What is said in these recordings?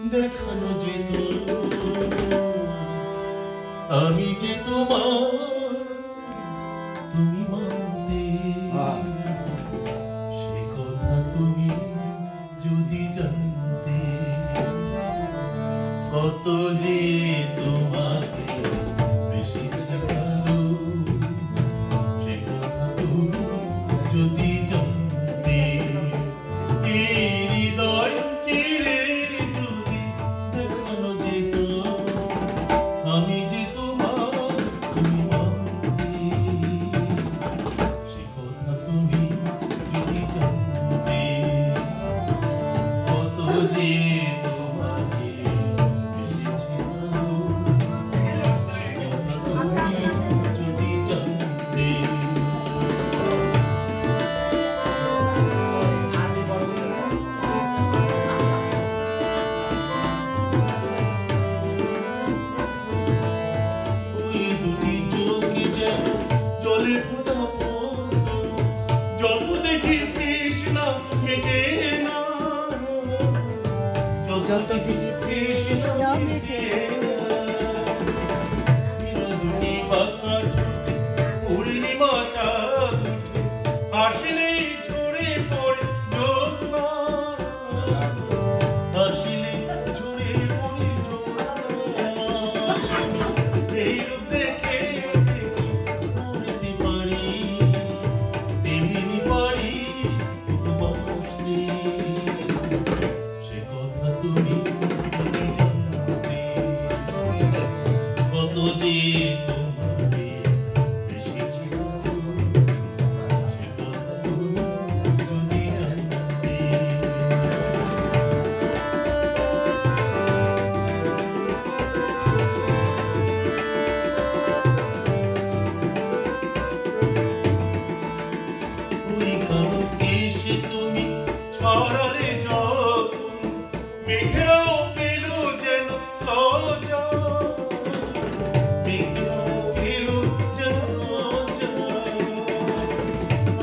দেখানো যেত আমি যে তোমার তুমি মানতে সে কথা তুমি যদি জানতে কত যে তোমাকে বেশিছে ভালো সে কথা তুমি যদি জানতে এই হৃদয় চিরে যদি দেখানো যেত আমি যে তোমার তুমি মানতে সে কথা তুমি যদি জানতে কত যে তোমাকে বেশিছে ভালো সে কথা তুমি যদি জানতে জলে ফোটা পদ্ম যত দেখি তৃষ্ণা মেটে না যত দেখি তৃষ্ণা মেটে না দুটি বাঁকা ঠোঁটে পূর্ণিমা চাঁদ উঠে আসলেই ছড়ে পড়ে জ্যোৎস্না আসলে ছড়ে পড়ে জ্যোৎস্না এই রূপ দেখে সে কথা তুমি যদি জানতে কত যে তোমাকে বেশিছে ভালো সে কথা তুমি যদি জানতে ওই কারো কেশে তুমি ছড়ালে যখন মেঘেরাও পেল যেন লজ্জা মেঘেরাও পেল যেন লজ্জা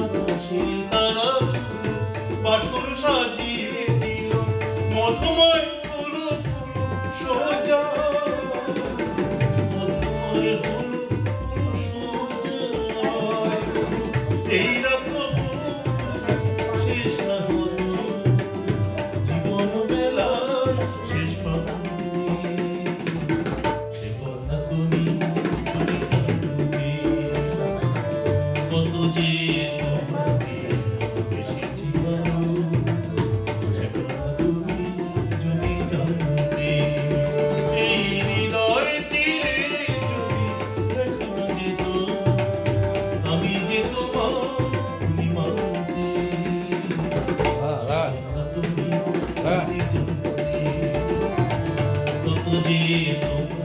আকাশের তারাগুলো বাসর সাজিয়ে দিল মধুময় হলো ফুল সোজা মধুময় হলো ফুল সোজা এই রকম শেষ না হতো জীবন বেলার শেষ প্রান্তে সে কথা তুমি যদি জানতে কত যে তোমাকে বেশিছে ভালো সে কথা তুমি যদি জানতে এই হৃদয় চিরে যদি দেখানো যেত আমি যে তোমার তুমি মানতে তুমি যদি জানতে কত যে তোমার